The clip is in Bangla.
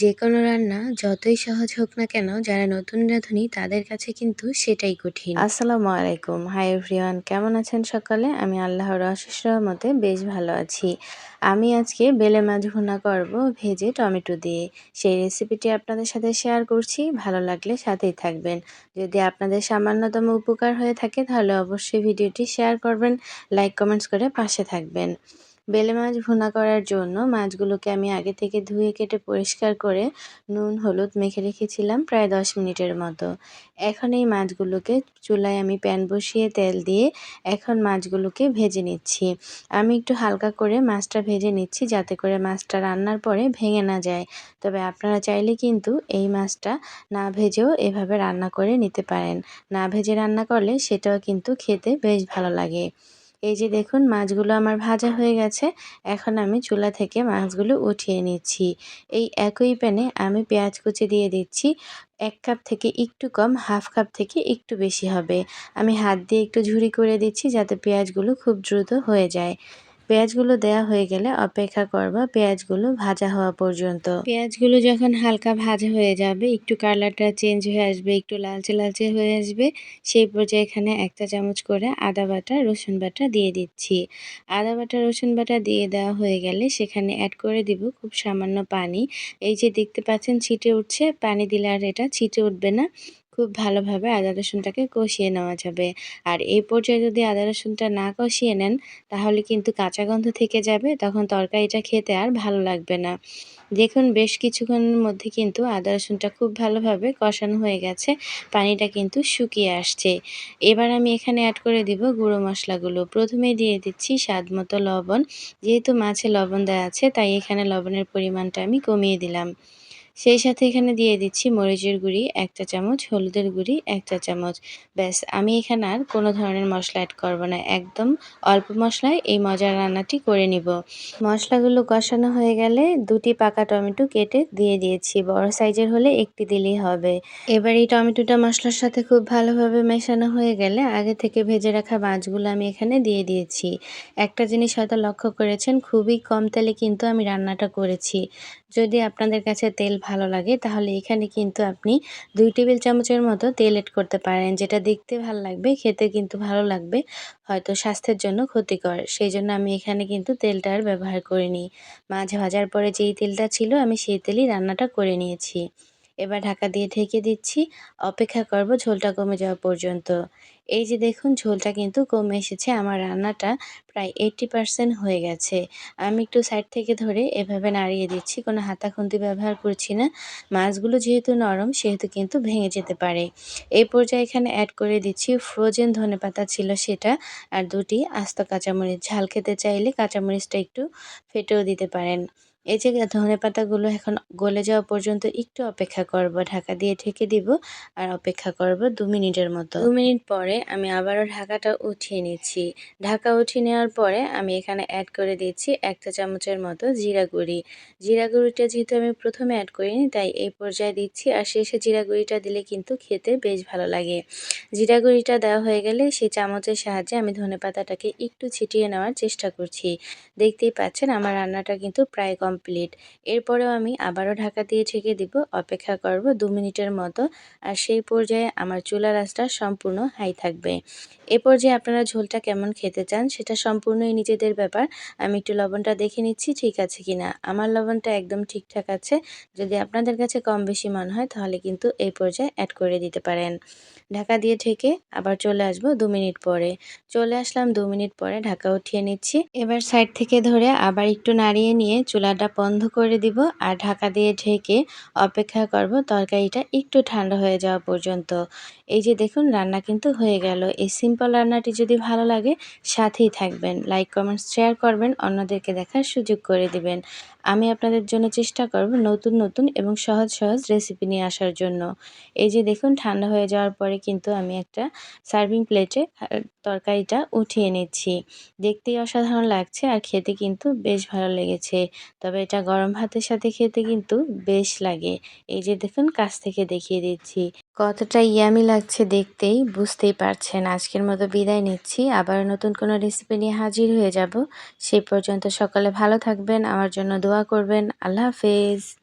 যেকোনো রান্না যতই সহজ হোক না কেন, যারা নতুন রাঁধুনি তাদের কাছে কিন্তু সেটাই কঠিন। আসসালামু আলাইকুম, হাই এভরিওয়ান, কেমন আছেন সকালে? আমি আল্লাহর অশেষ রহমতে বেশ ভালো আছি। আমি আজকে বেলে মাছ ভুনা করব ভেজে টমেটো দিয়ে। সেই রেসিপিটি আপনাদের সাথে শেয়ার করছি, ভালো লাগলে সাথেই থাকবেন। যদি আপনাদের সামান্যতম উপকার হয়ে থাকে তাহলে অবশ্যই ভিডিওটি শেয়ার করবেন, লাইক কমেন্টস করে পাশে থাকবেন। বেলে মাছ ভুনা করার জন্য মাছগুলোকে আমি আগে থেকে ধুয়ে কেটে পরিষ্কার করে নুন হলুদ মেখে রেখেছিলাম প্রায় 10 মিনিটের মতো। এখন এই মাছগুলোকে চুলায় আমি প্যান বসিয়ে তেল দিয়ে এখন মাছগুলোকে ভেজে নিচ্ছি। আমি একটু হালকা করে মাছটা ভেজে নিচ্ছি যাতে করে মাছটা রান্নার পরে ভেঙে না যায়। তবে আপনারা চাইলে কিন্তু এই মাছটা না ভেজেও এভাবে রান্না করে নিতে পারেন। না ভেজে রান্না করলে সেটাও কিন্তু খেতে বেশ ভালো লাগে। এই যে দেখুন মাছগুলো আমার ভাজা হয়ে গেছে। এখন আমি চুলা থেকে মাছগুলো উঠিয়ে নিচ্ছি। এই একই প্যানে আমি পেঁয়াজ কুচি দিয়ে দিচ্ছি। ১ কাপ থেকে একটু কম, হাফ কাপ থেকে একটু বেশি হবে। আমি হাত দিয়ে একটু ঝুরি করে দিচ্ছি যাতে পেঁয়াজগুলো খুব দ্রুত হয়ে যায়। পেঁয়াজগুলো দেয়া হয়ে গেলে অপেক্ষা করব পেঁয়াজগুলো ভাজা হওয়া পর্যন্ত। পেঁয়াজগুলো যখন হালকা ভাজা হয়ে যাবে, একটু কালারটা চেঞ্জ হয়ে আসবে, একটু লালচে লালচে হয়ে আসবে, সেই পর্যায়ে এখানে ১ চা চামচ করে আদা বাটা রসুন বাটা দিয়ে দিচ্ছি। আদা বাটা রসুন বাটা দিয়ে দেওয়া হয়ে গেলে সেখানে অ্যাড করে দিব খুব সামান্য পানি। এই যে দেখতে পাচ্ছেন ছিটে উঠছে, পানি দিলে আর এটা ছিটে উঠবে না। খুব ভালোভাবে আদা রসুনটাকে কষিয়ে নেওয়া যাবে। আর এই পর্যায়ে যদি আদা রসুনটা না কষিয়ে নেন তাহলে কিন্তু কাঁচা গন্ধ থেকে যাবে, তখন তরকারিটা খেতে আর ভালো লাগবে না। দেখুন বেশ কিছুক্ষণের মধ্যে কিন্তু আদা রসুনটা খুব ভালোভাবে কষানো হয়ে গেছে, পানিটা কিন্তু শুকিয়ে আসছে। এবার আমি এখানে অ্যাড করে দিব গুঁড়ো মশলাগুলো। প্রথমেই দিয়ে দিচ্ছি স্বাদমতো লবণ। যেহেতু মাছে লবণ দেওয়া আছে তাই এখানে লবণের পরিমাণটা আমি কমিয়ে দিলাম। সেই সাথে এখানে দিয়ে দিচ্ছি মরিচের গুঁড়ি ১ চা চামচ, হলুদের গুঁড়ি ১ চা চামচ। ব্যাস, আমি এখানে আর কোনো ধরনের মশলা অ্যাড করব না। একদম অল্প মশলায় এই মজার রান্নাটি করে নিব। মশলাগুলো কষানো হয়ে গেলে ২টি পাকা টমেটো কেটে দিয়ে দিয়েছি। বড় সাইজের হলে ১ টি দিলেই হবে। এবার এই টমেটোটা মশলার সাথে খুব ভালোভাবে মেশানো হয়ে গেলে আগে থেকে ভেজে রাখা মাছগুলো আমি এখানে দিয়ে দিয়েছি। একটা জিনিস হয়তো লক্ষ্য করেছেন, খুবই কম তেলে কিন্তু আমি রান্নাটা করেছি। যদি আপনাদের কাছে তেল ভালো লাগে তাহলে এখানে কিন্তু আপনি ২ টেবিল চামচের মতো তেল এড করতে পারেন, যেটা দেখতে ভালো লাগবে, খেতে কিন্তু ভালো লাগবে, হয়তো স্বাস্থ্যের জন্য ক্ষতিকর। সেইজন্য আমি এখানে কিন্তু তেলটা আর ব্যবহার করিনি। মাছ ভাজার পরে যেই তেলটা ছিল আমি সেই তেলেই রান্নাটা করে নিয়েছি। এবার ঢাকা দিয়ে ঢেকে দিচ্ছি। অপেক্ষা করব ঝোলটা কমে যাওয়া পর্যন্ত। এই যে দেখুন ঝোলটা কিন্তু কমে এসেছে। আমার রান্নাটা প্রায় 80% হয়ে গেছে। আমি একটু সাইড থেকে ধরে এভাবে নাড়িয়ে দিচ্ছি। কোনো হাতা খুন্তি ব্যবহার করছি না। মাছগুলো যেহেতু নরম সেহেতু কিন্তু ভেঙে যেতে পারে। এই পর্যায়ে এখানে অ্যাড করে দিচ্ছি ফ্রোজেন ধনেপাতা ছিল সেটা, আর ২ টি আস্ত কাঁচামরিচ। ঝাল খেতে চাইলে কাঁচামরিচটা একটু ফেটেও দিতে পারেন। এই যে ধনেপাতাগুলো এখন গলে যাওয়া পর্যন্ত একটু অপেক্ষা করব। ঢাকা দিয়ে ঢেকে দিব আর অপেক্ষা করব ২ মিনিটের মতো। ২ মিনিট পরে আমি আবারও ঢাকাটা উঠিয়ে নিচ্ছি। ঢাকা উঠিয়ে নেওয়ার পরে আমি এখানে অ্যাড করে দিচ্ছি ১ চা চামচের মতো জিরা গুঁড়ি। জিরা গুঁড়িটা যেহেতু আমি প্রথমে অ্যাড করিনি তাই এই পর্যায়ে দিচ্ছি, আর শেষে জিরা গুঁড়িটা দিলে কিন্তু খেতে বেশ ভালো লাগে। জিরা গুঁড়িটা দেওয়া হয়ে গেলে সেই চামচের সাহায্যে আমি ধনেপাতাটাকে একটু ছিটিয়ে নেওয়ার চেষ্টা করছি। দেখতেই পাচ্ছেন আমার রান্নাটা কিন্তু প্রায় কমপ্লিট। এরপরেও আমি আবারও ঢাকা দিয়ে ঢেকে দিব, অপেক্ষা করব ২ মিনিটের মতো। আর সেই পর্যায়ে আমার চুলার আঁচটা সম্পূর্ণ হাই থাকবে। এ পর্যায়ে আপনারা ঝোলটা কেমন খেতে চান সেটা সম্পূর্ণই নিজেদের ব্যাপার। আমি একটু লবণটা দেখে নিচ্ছি ঠিক আছে কিনা। আমার লবণটা একদম ঠিকঠাক আছে। যদি আপনাদের কাছে কম বেশি মনে হয় তাহলে কিন্তু এই পর্যায়ে অ্যাড করে দিতে পারেন। ঢাকা দিয়ে ঢেকে আবার চলে আসব ২ মিনিট পরে। চলে আসলাম ২ মিনিট পরে, ঢাকা উঠিয়ে নিচ্ছি। এবার সাইড থেকে ধরে আবার একটু নাড়িয়ে নিয়ে চুলাটা বন্ধ করে দিব আর ঢাকা দিয়ে ঢেকে অপেক্ষা করব তরকারিটা একটু ঠান্ডা হয়ে যাওয়া পর্যন্ত। এই যে দেখুন রান্না কিন্তু হয়ে গেল। এই সিম্পল রান্নাটি যদি ভালো লাগে সাথেই থাকবেন, লাইক কমেন্টস শেয়ার করবেন, অন্যদেরকে দেখার সুযোগ করে দিবেন। আমি আপনাদের জন্য চেষ্টা করব নতুন নতুন এবং সহজ সহজ রেসিপি নিয়ে আসার জন্য। এই যে দেখুন ঠান্ডা হয়ে যাওয়ার পরে কিন্তু আমি একটা সার্ভিং প্লেটে তরকারিটা উঠিয়ে নিচ্ছি। দেখতেই অসাধারণ লাগছে আর খেতে কিন্তু বেশ ভালো লেগেছে। তবে এটা গরম ভাতের সাথে খেতে কিন্তু বেশ লাগে। এই যে দেখুন কাছ থেকে দেখিয়ে দিচ্ছি। কতটা ইয়ামি লাগছে দেখতেই বুঝতেই পারছেন। আজকের মতো বিদায় নিচ্ছি। আবারও নতুন কোনো রেসিপি নিয়ে হাজির হয়ে যাব। সেই পর্যন্ত সকলে ভালো থাকবেন, আমার জন্য দোয়া করবেন। আল্লাহ হাফেজ।